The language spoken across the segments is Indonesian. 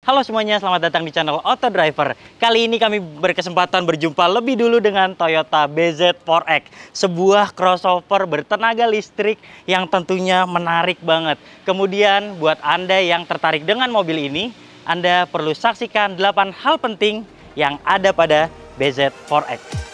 Halo semuanya, selamat datang di channel Auto Driver. Kali ini kami berkesempatan berjumpa lebih dulu dengan Toyota BZ4X, sebuah crossover bertenaga listrik yang tentunya menarik banget. Kemudian buat Anda yang tertarik dengan mobil ini, Anda perlu saksikan 8 hal penting yang ada pada BZ4X.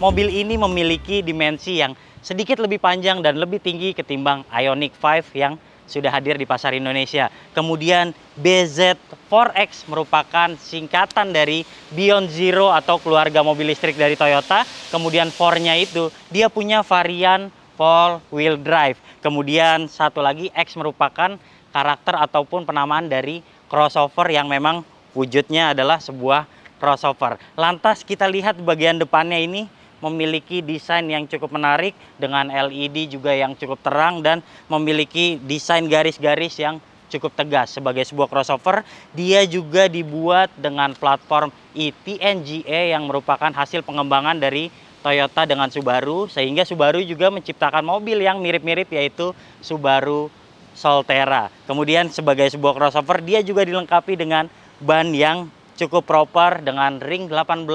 Mobil ini memiliki dimensi yang sedikit lebih panjang dan lebih tinggi ketimbang Ioniq 5 yang sudah hadir di pasar Indonesia. Kemudian BZ4X merupakan singkatan dari Beyond Zero atau keluarga mobil listrik dari Toyota. Kemudian 4-nya itu dia punya varian 4-wheel drive. Kemudian satu lagi X merupakan karakter ataupun penamaan dari crossover yang memang wujudnya adalah sebuah crossover. Lantas kita lihat bagian depannya ini memiliki desain yang cukup menarik dengan LED juga yang cukup terang dan memiliki desain garis-garis yang cukup tegas. Sebagai sebuah crossover, dia juga dibuat dengan platform eTNGA yang merupakan hasil pengembangan dari Toyota dengan Subaru, sehingga Subaru juga menciptakan mobil yang mirip-mirip, yaitu Subaru Solterra. Kemudian sebagai sebuah crossover, dia juga dilengkapi dengan ban yang cukup proper dengan ring 18,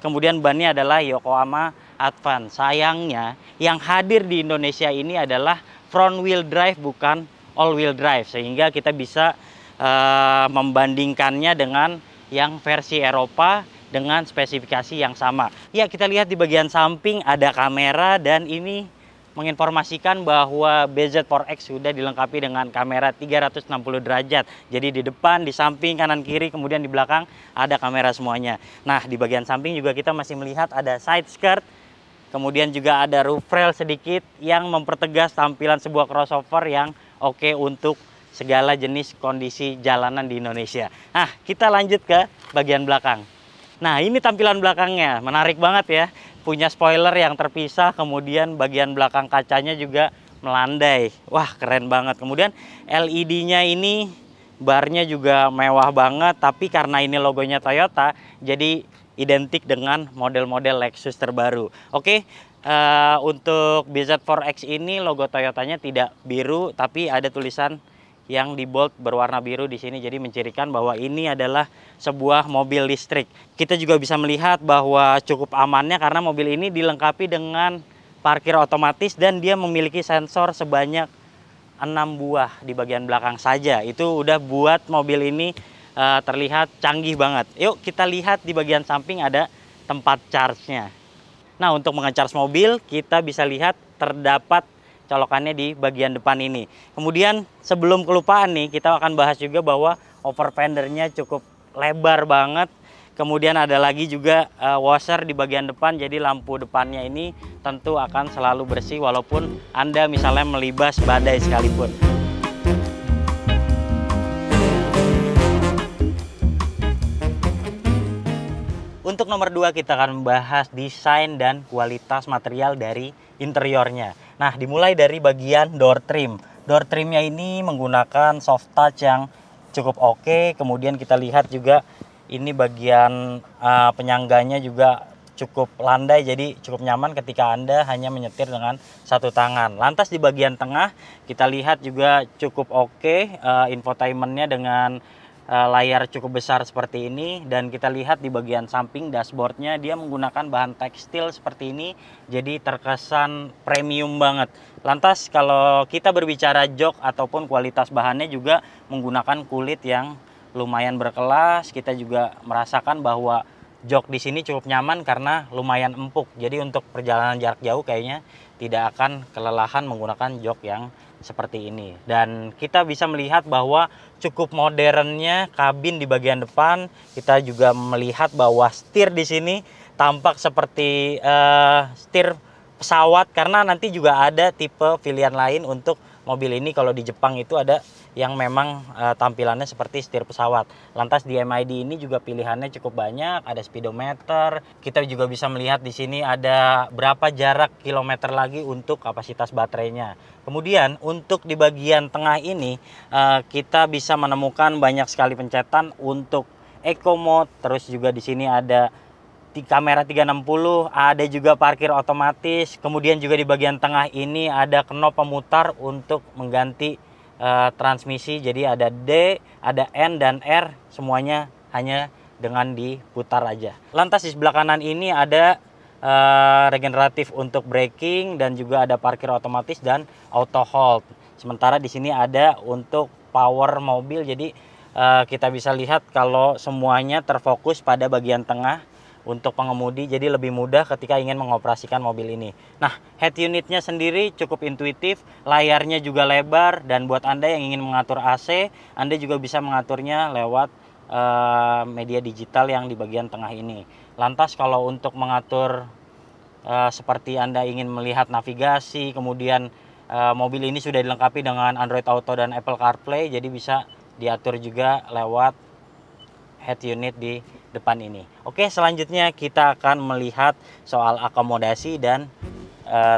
kemudian bannya adalah Yokohama Advance. Sayangnya yang hadir di Indonesia ini adalah front wheel drive bukan all wheel drive, sehingga kita bisa membandingkannya dengan yang versi Eropa dengan spesifikasi yang sama. Ya, kita lihat di bagian samping ada kamera dan ini menginformasikan bahwa BZ4X sudah dilengkapi dengan kamera 360 derajat. Jadi di depan, di samping, kanan, kiri, kemudian di belakang ada kamera semuanya. Nah, di bagian samping juga kita masih melihat ada side skirt, kemudian juga ada roof rail sedikit yang mempertegas tampilan sebuah crossover yang oke untuk segala jenis kondisi jalanan di Indonesia. Nah, kita lanjut ke bagian belakang. Nah, ini tampilan belakangnya, menarik banget ya. Punya spoiler yang terpisah, kemudian bagian belakang kacanya juga melandai. Wah, keren banget. Kemudian LED-nya ini, barnya juga mewah banget, tapi karena ini logonya Toyota, jadi identik dengan model-model Lexus terbaru. Oke, untuk BZ4X ini logo Toyotanya tidak biru, tapi ada tulisan yang di bold berwarna biru di sini, jadi mencirikan bahwa ini adalah sebuah mobil listrik. Kita juga bisa melihat bahwa cukup amannya karena mobil ini dilengkapi dengan parkir otomatis dan dia memiliki sensor sebanyak 6 buah di bagian belakang saja. Itu udah buat mobil ini terlihat canggih banget. Yuk kita lihat di bagian samping ada tempat charge-nya. Nah, untuk menge-charge mobil kita bisa lihat terdapat colokannya di bagian depan ini. Kemudian sebelum kelupaan nih, kita akan bahas juga bahwa over fendernya cukup lebar banget. Kemudian ada lagi juga washer di bagian depan, jadi lampu depannya ini tentu akan selalu bersih walaupun Anda misalnya melibas badai sekalipun. Untuk nomor 2 kita akan membahas desain dan kualitas material dari interiornya. Nah, dimulai dari bagian door trim. Door trimnya ini menggunakan soft touch yang cukup oke. Kemudian kita lihat juga ini bagian penyangganya juga cukup landai, jadi cukup nyaman ketika Anda hanya menyetir dengan satu tangan. Lantas di bagian tengah kita lihat juga cukup oke, infotainmentnya dengan layar cukup besar seperti ini, dan kita lihat di bagian samping dashboardnya dia menggunakan bahan tekstil seperti ini, jadi terkesan premium banget. Lantas kalau kita berbicara jok ataupun kualitas bahannya juga menggunakan kulit yang lumayan berkelas. Kita juga merasakan bahwa jok di sini cukup nyaman karena lumayan empuk, jadi untuk perjalanan jarak jauh kayaknya tidak akan kelelahan menggunakan jok yang seperti ini. Dan kita bisa melihat bahwa cukup modernnya kabin di bagian depan. Kita juga melihat bahwa setir di sini tampak seperti setir pesawat, karena nanti juga ada tipe pilihan lain untuk mobil ini. Kalau di Jepang itu ada yang memang tampilannya seperti setir pesawat. Lantas di MID ini juga pilihannya cukup banyak, ada speedometer. Kita juga bisa melihat di sini ada berapa jarak kilometer lagi untuk kapasitas baterainya. Kemudian untuk di bagian tengah ini kita bisa menemukan banyak sekali pencetan untuk Eco Mode, terus juga di sini ada di kamera 360, ada juga parkir otomatis. Kemudian juga di bagian tengah ini ada knop pemutar untuk mengganti transmisi. Jadi ada D, ada N dan R, semuanya hanya dengan diputar aja. Lantas di sebelah kanan ini ada regeneratif untuk braking dan juga ada parkir otomatis dan auto hold. Sementara di sini ada untuk power mobil. Jadi kita bisa lihat kalau semuanya terfokus pada bagian tengah untuk pengemudi, jadi lebih mudah ketika ingin mengoperasikan mobil ini. Nah, head unitnya sendiri cukup intuitif, layarnya juga lebar, dan buat Anda yang ingin mengatur AC, Anda juga bisa mengaturnya lewat media digital yang di bagian tengah ini. Lantas kalau untuk mengatur seperti Anda ingin melihat navigasi, kemudian mobil ini sudah dilengkapi dengan Android Auto dan Apple CarPlay, jadi bisa diatur juga lewat head unit di depan ini. Oke, selanjutnya kita akan melihat soal akomodasi dan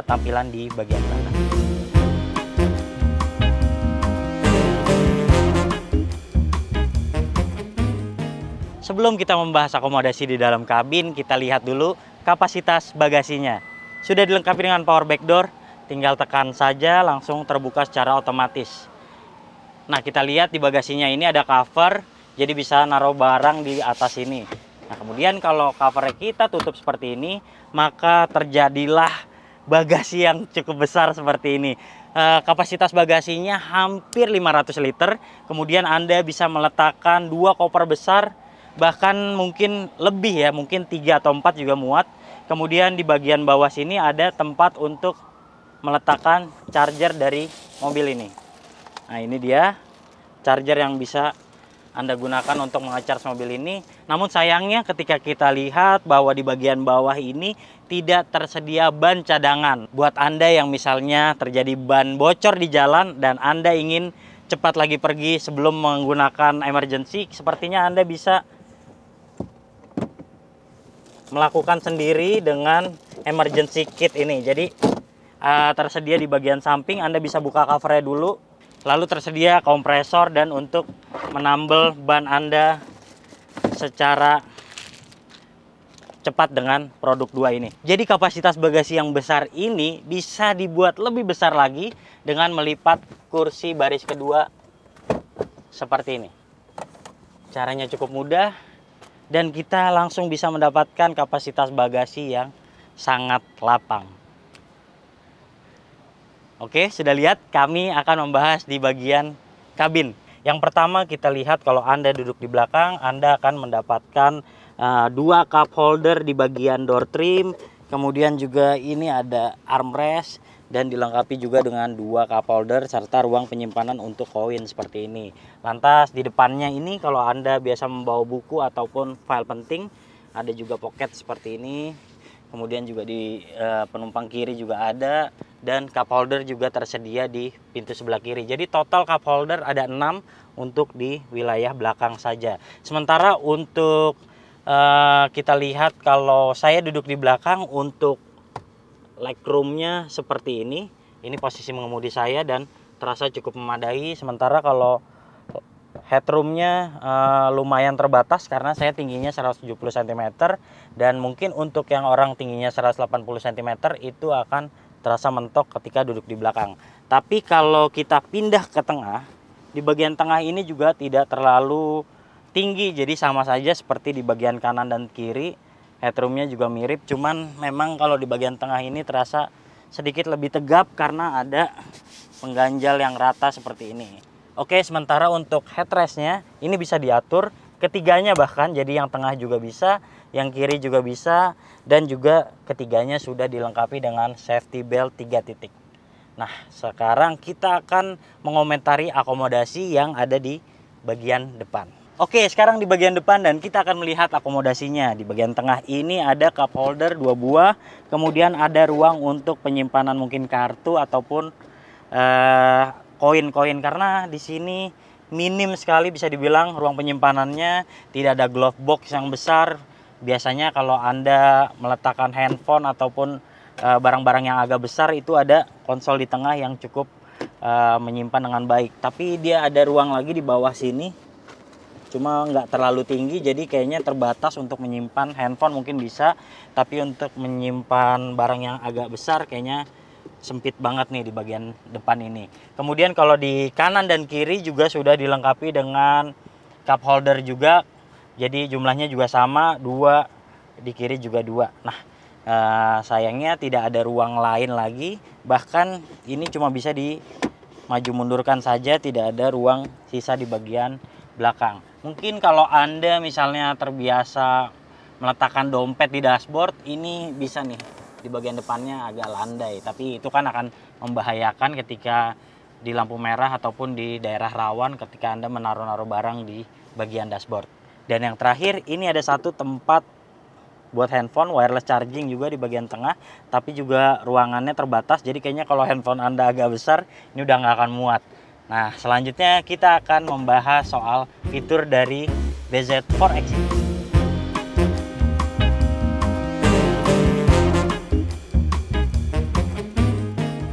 tampilan di bagian kanan. Sebelum kita membahas akomodasi di dalam kabin, kita lihat dulu kapasitas bagasinya. Sudah dilengkapi dengan power back door, tinggal tekan saja langsung terbuka secara otomatis. Nah, kita lihat di bagasinya ini ada cover, jadi bisa naruh barang di atas ini. Nah, kemudian kalau covernya kita tutup seperti ini, maka terjadilah bagasi yang cukup besar seperti ini. Kapasitas bagasinya hampir 500 liter. Kemudian Anda bisa meletakkan 2 koper besar, bahkan mungkin lebih ya, mungkin 3 atau 4 juga muat. Kemudian di bagian bawah sini ada tempat untuk meletakkan charger dari mobil ini. Nah, ini dia charger yang bisa Anda gunakan untuk mengecharge mobil ini. Namun sayangnya ketika kita lihat bahwa di bagian bawah ini tidak tersedia ban cadangan. Buat Anda yang misalnya terjadi ban bocor di jalan dan Anda ingin cepat lagi pergi sebelum menggunakan emergency, sepertinya Anda bisa melakukan sendiri dengan emergency kit ini. Jadi tersedia di bagian samping, Anda bisa buka covernya dulu. Lalu tersedia kompresor dan untuk menambal ban Anda secara cepat dengan produk 2 ini. Jadi kapasitas bagasi yang besar ini bisa dibuat lebih besar lagi dengan melipat kursi baris kedua seperti ini. Caranya cukup mudah dan kita langsung bisa mendapatkan kapasitas bagasi yang sangat lapang. Oke, sudah lihat, kami akan membahas di bagian kabin. Yang pertama kita lihat kalau Anda duduk di belakang, Anda akan mendapatkan 2 cup holder di bagian door trim. Kemudian juga ini ada armrest dan dilengkapi juga dengan 2 cup holder serta ruang penyimpanan untuk koin seperti ini. Lantas di depannya ini kalau Anda biasa membawa buku ataupun file penting, ada juga pocket seperti ini. Kemudian juga di penumpang kiri juga ada, dan cup holder juga tersedia di pintu sebelah kiri. Jadi total cup holder ada 6 untuk di wilayah belakang saja. Sementara untuk kita lihat kalau saya duduk di belakang, untuk legroomnya seperti ini. Ini posisi mengemudi saya dan terasa cukup memadai. Sementara kalau headroomnya lumayan terbatas karena saya tingginya 170 cm dan mungkin untuk yang orang tingginya 180 cm itu akan terasa mentok ketika duduk di belakang. Tapi kalau kita pindah ke tengah, di bagian tengah ini juga tidak terlalu tinggi, jadi sama saja seperti di bagian kanan dan kiri. Headroomnya juga mirip, cuman memang kalau di bagian tengah ini terasa sedikit lebih tegap karena ada pengganjal yang rata seperti ini. Oke, sementara untuk headrestnya ini bisa diatur ketiganya, bahkan jadi yang tengah juga bisa, yang kiri juga bisa, dan juga ketiganya sudah dilengkapi dengan safety belt 3 titik. Nah, sekarang kita akan mengomentari akomodasi yang ada di bagian depan. Oke, sekarang di bagian depan dan kita akan melihat akomodasinya. Di bagian tengah ini ada cup holder 2 buah, kemudian ada ruang untuk penyimpanan mungkin kartu ataupun koin-koin, karena di sini minim sekali bisa dibilang ruang penyimpanannya, tidak ada glove box yang besar. Biasanya kalau Anda meletakkan handphone ataupun barang-barang yang agak besar itu ada konsol di tengah yang cukup menyimpan dengan baik. Tapi dia ada ruang lagi di bawah sini, cuma nggak terlalu tinggi, jadi kayaknya terbatas untuk menyimpan handphone mungkin bisa, tapi untuk menyimpan barang yang agak besar kayaknya sempit banget nih di bagian depan ini. Kemudian kalau di kanan dan kiri juga sudah dilengkapi dengan cup holder juga, jadi jumlahnya juga sama, 2, di kiri juga 2. Nah, sayangnya tidak ada ruang lain lagi, bahkan ini cuma bisa di maju mundurkan saja, tidak ada ruang sisa di bagian belakang. Mungkin kalau Anda misalnya terbiasa meletakkan dompet di dashboard, ini bisa nih di bagian depannya agak landai, tapi itu kan akan membahayakan ketika di lampu merah ataupun di daerah rawan ketika Anda menaruh-naruh barang di bagian dashboard. Dan yang terakhir, ini ada satu tempat buat handphone wireless charging juga di bagian tengah, tapi juga ruangannya terbatas, jadi kayaknya kalau handphone Anda agak besar ini udah nggak akan muat. Nah, selanjutnya kita akan membahas soal fitur dari BZ4X ini.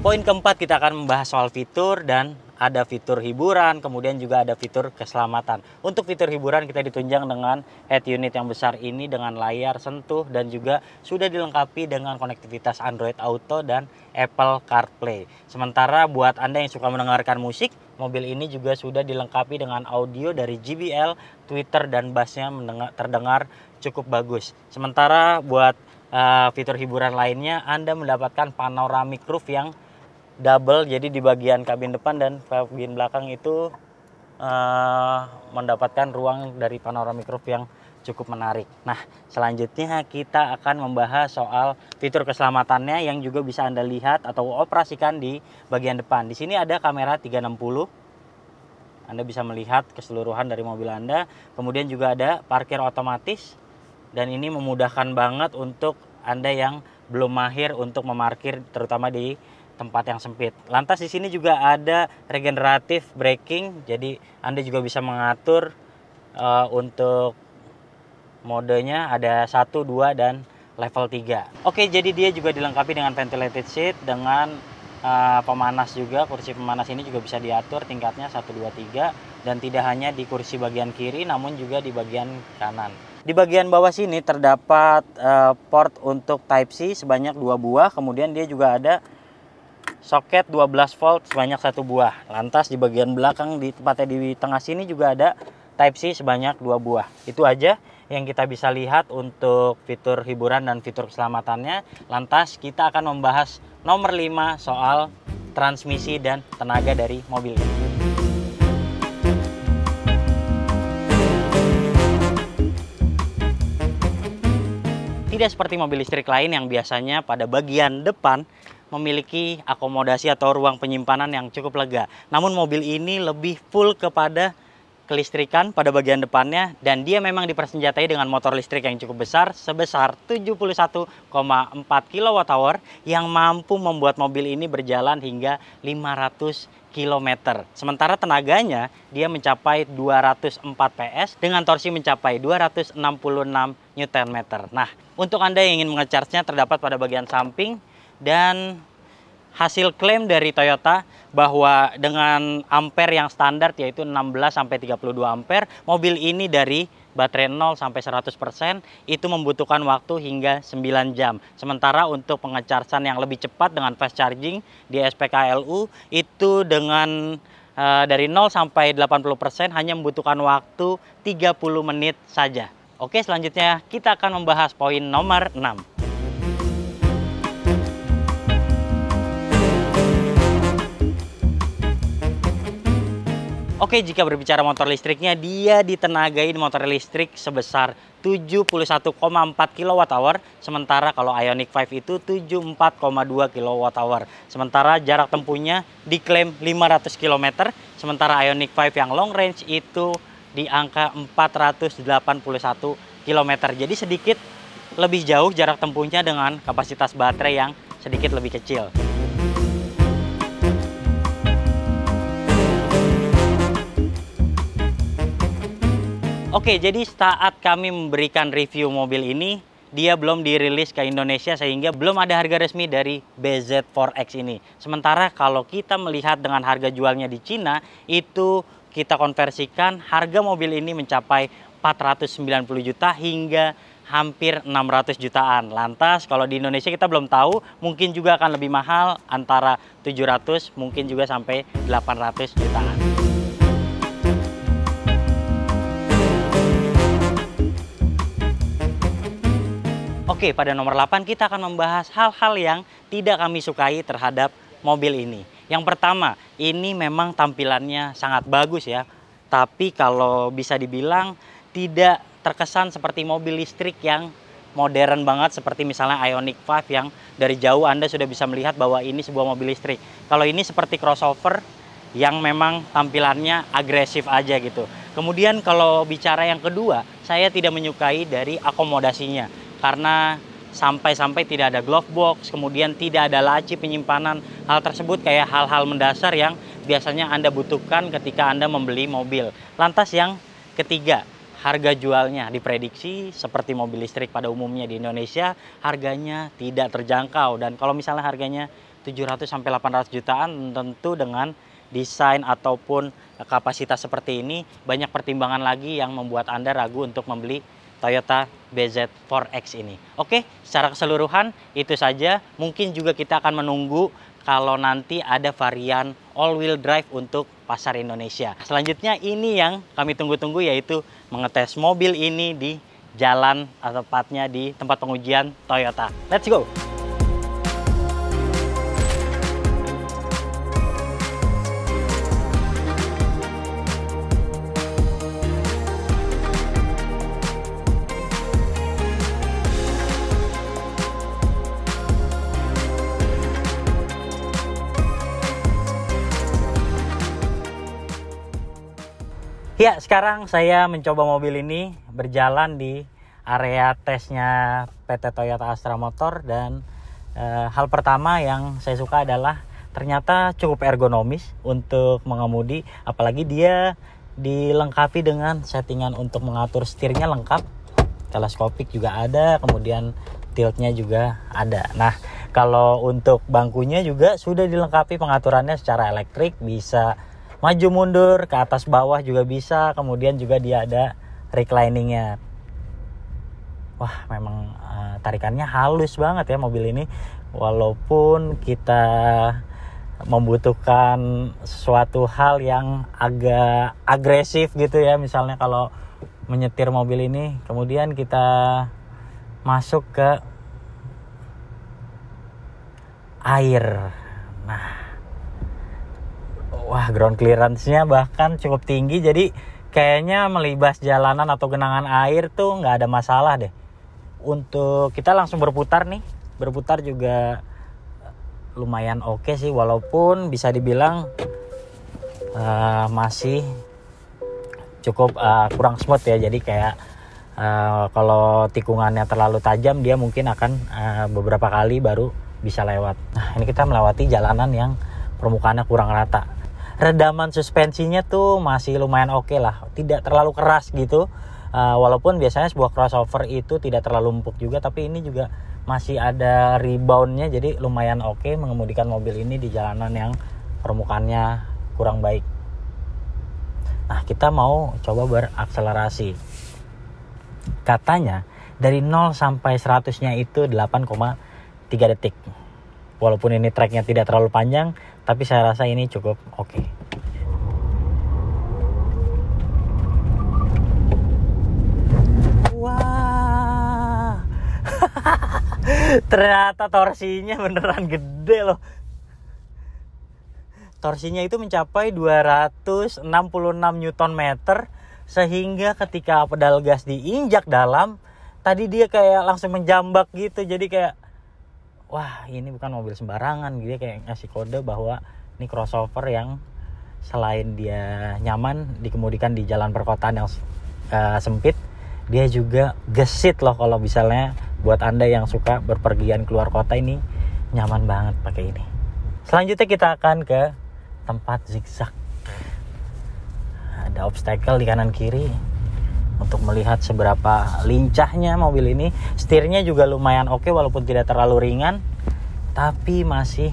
Poin keempat, kita akan membahas soal fitur, dan ada fitur hiburan, kemudian juga ada fitur keselamatan. Untuk fitur hiburan kita ditunjang dengan head unit yang besar ini dengan layar sentuh dan juga sudah dilengkapi dengan konektivitas Android Auto dan Apple CarPlay. Sementara buat Anda yang suka mendengarkan musik, mobil ini juga sudah dilengkapi dengan audio dari JBL, Twitter, dan bassnya terdengar cukup bagus. Sementara buat fitur hiburan lainnya, Anda mendapatkan panoramic roof yang double, jadi di bagian kabin depan dan kabin belakang itu mendapatkan ruang dari panoramic roof yang cukup menarik. Nah, selanjutnya kita akan membahas soal fitur keselamatannya yang juga bisa Anda lihat atau operasikan di bagian depan. Di sini ada kamera 360. Anda bisa melihat keseluruhan dari mobil Anda. Kemudian juga ada parkir otomatis, dan ini memudahkan banget untuk Anda yang belum mahir untuk memarkir terutama di tempat yang sempit. Lantas di sini juga ada regenerative braking, jadi Anda juga bisa mengatur untuk modenya ada 1, 2, dan level 3. Oke, jadi dia juga dilengkapi dengan ventilated seat dengan pemanas juga. Kursi pemanas ini juga bisa diatur tingkatnya 1, 2, 3, dan tidak hanya di kursi bagian kiri namun juga di bagian kanan. Di bagian bawah sini terdapat port untuk Type-C sebanyak 2 buah, kemudian dia juga ada soket 12 volt sebanyak 1 buah. Lantas di bagian belakang tepatnya di tengah sini juga ada Type-C sebanyak 2 buah. Itu aja yang kita bisa lihat untuk fitur hiburan dan fitur keselamatannya. Lantas kita akan membahas nomor 5 soal transmisi dan tenaga dari mobil ini. Tidak seperti mobil listrik lain yang biasanya pada bagian depan memiliki akomodasi atau ruang penyimpanan yang cukup lega. Namun mobil ini lebih full kepada kelistrikan pada bagian depannya, dan dia memang dipersenjatai dengan motor listrik yang cukup besar sebesar 71,4 kWh yang mampu membuat mobil ini berjalan hingga 500 km. Sementara tenaganya dia mencapai 204 PS dengan torsi mencapai 266 Nm. Nah, untuk Anda yang ingin mengecharge-nya terdapat pada bagian samping, dan hasil klaim dari Toyota bahwa dengan ampere yang standar yaitu 16-32 ampere, mobil ini dari baterai 0 sampai 100% itu membutuhkan waktu hingga 9 jam. Sementara untuk pengechargean yang lebih cepat dengan fast charging di SPKLU itu dengan dari 0 sampai 80% hanya membutuhkan waktu 30 menit saja. Oke, selanjutnya kita akan membahas poin nomor 6. Oke, jika berbicara motor listriknya, dia ditenagai motor listrik sebesar 71,4 kWh, sementara kalau Ioniq 5 itu 74,2 kWh. Sementara jarak tempuhnya diklaim 500 km, sementara Ioniq 5 yang long range itu di angka 481 km. Jadi sedikit lebih jauh jarak tempuhnya dengan kapasitas baterai yang sedikit lebih kecil. Oke, jadi saat kami memberikan review mobil ini, dia belum dirilis ke Indonesia sehingga belum ada harga resmi dari BZ4X ini. Sementara kalau kita melihat dengan harga jualnya di Cina, itu kita konversikan harga mobil ini mencapai 490 juta hingga hampir 600 jutaan. Lantas kalau di Indonesia kita belum tahu, mungkin juga akan lebih mahal, antara 700 mungkin juga sampai 800 jutaan. Oke, pada nomor 8 kita akan membahas hal-hal yang tidak kami sukai terhadap mobil ini. Yang pertama, ini memang tampilannya sangat bagus ya. Tapi kalau bisa dibilang tidak terkesan seperti mobil listrik yang modern banget seperti misalnya Ioniq 5 yang dari jauh Anda sudah bisa melihat bahwa ini sebuah mobil listrik. Kalau ini seperti crossover yang memang tampilannya agresif aja gitu. Kemudian kalau bicara yang kedua, saya tidak menyukai dari akomodasinya. Karena sampai-sampai tidak ada glove box, kemudian tidak ada laci penyimpanan. Hal tersebut kayak hal-hal mendasar yang biasanya Anda butuhkan ketika Anda membeli mobil. Lantas yang ketiga, harga jualnya diprediksi seperti mobil listrik pada umumnya di Indonesia, harganya tidak terjangkau. Dan kalau misalnya harganya 700 sampai 800 jutaan, tentu dengan desain ataupun kapasitas seperti ini, banyak pertimbangan lagi yang membuat Anda ragu untuk membeli Toyota BZ4X ini. Oke, secara keseluruhan itu saja. Mungkin juga kita akan menunggu kalau nanti ada varian all-wheel drive untuk pasar Indonesia. Selanjutnya ini yang kami tunggu-tunggu, yaitu mengetes mobil ini di jalan atau tepatnya di tempat pengujian Toyota. Let's go! Ya, sekarang saya mencoba mobil ini berjalan di area tesnya PT Toyota Astra Motor dan hal pertama yang saya suka adalah ternyata cukup ergonomis untuk mengemudi, apalagi dia dilengkapi dengan settingan untuk mengatur setirnya lengkap, teleskopik juga ada, kemudian tiltnya juga ada. Nah, kalau untuk bangkunya juga sudah dilengkapi pengaturannya secara elektrik, bisa maju mundur, ke atas bawah juga bisa, kemudian juga dia ada recliningnya. Wah, memang tarikannya halus banget ya mobil ini. Walaupun kita membutuhkan suatu hal yang agak agresif gitu ya, misalnya kalau menyetir mobil ini, kemudian kita masuk ke air. Nah, wah, ground clearance-nya bahkan cukup tinggi, jadi kayaknya melibas jalanan atau genangan air tuh nggak ada masalah deh. Untuk kita langsung berputar nih, berputar juga lumayan oke sih, walaupun bisa dibilang masih cukup kurang smooth ya. Jadi kayak kalau tikungannya terlalu tajam, dia mungkin akan beberapa kali baru bisa lewat. Nah, ini kita melewati jalanan yang permukaannya kurang rata. Redaman suspensinya tuh masih lumayan oke lah, tidak terlalu keras gitu. Walaupun biasanya sebuah crossover itu tidak terlalu empuk juga, tapi ini juga masih ada reboundnya, jadi lumayan oke mengemudikan mobil ini di jalanan yang permukaannya kurang baik. Nah, kita mau coba berakselerasi. Katanya dari 0 sampai 100-nya itu 8,3 detik. Walaupun ini tracknya tidak terlalu panjang, tapi saya rasa ini cukup oke. Wah, ternyata torsinya beneran gede loh. Torsinya itu mencapai 266 Nm, sehingga ketika pedal gas diinjak dalam, tadi dia kayak langsung menjambak gitu. Jadi kayak, wah, ini bukan mobil sembarangan. Dia kayak ngasih kode bahwa ini crossover yang selain dia nyaman dikemudikan di jalan perkotaan yang sempit, dia juga gesit loh. Kalau misalnya buat Anda yang suka berpergian keluar kota, ini nyaman banget pakai ini. Selanjutnya kita akan ke tempat zigzag. Ada obstacle di kanan kiri. untuk melihat seberapa lincahnya mobil ini. Setirnya juga lumayan oke walaupun tidak terlalu ringan, tapi masih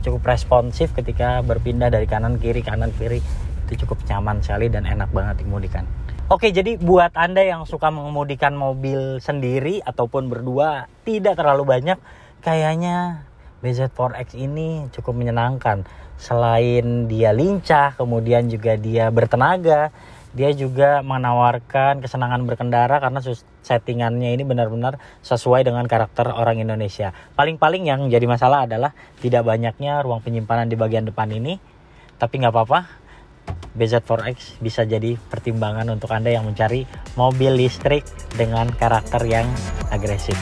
cukup responsif ketika berpindah dari kanan kiri. Itu cukup nyaman sekali dan enak banget dikemudikan. Oke, jadi buat Anda yang suka mengemudikan mobil sendiri ataupun berdua, tidak terlalu banyak, kayaknya BZ4X ini cukup menyenangkan. Selain dia lincah, kemudian juga dia bertenaga, dia juga menawarkan kesenangan berkendara karena settingannya ini benar-benar sesuai dengan karakter orang Indonesia. Paling-paling yang jadi masalah adalah tidak banyaknya ruang penyimpanan di bagian depan ini. Tapi nggak apa-apa, BZ4X bisa jadi pertimbangan untuk Anda yang mencari mobil listrik dengan karakter yang agresif.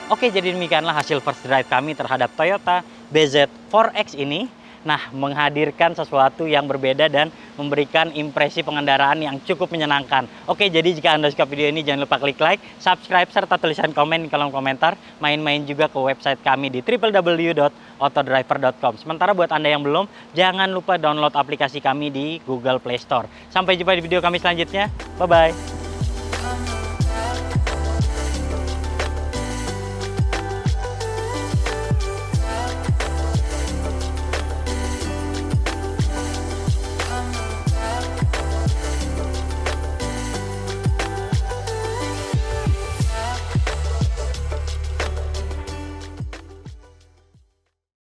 Oke, jadi demikianlah hasil first drive kami terhadap Toyota BZ4X ini. Nah, menghadirkan sesuatu yang berbeda dan memberikan impresi pengendaraan yang cukup menyenangkan. Oke, jadi jika Anda suka video ini, jangan lupa klik like, subscribe, serta tulisan komen di kolom komentar. Main-main juga ke website kami di www.autodriver.com. Sementara buat Anda yang belum, jangan lupa download aplikasi kami di Google Play Store. Sampai jumpa di video kami selanjutnya. Bye-bye.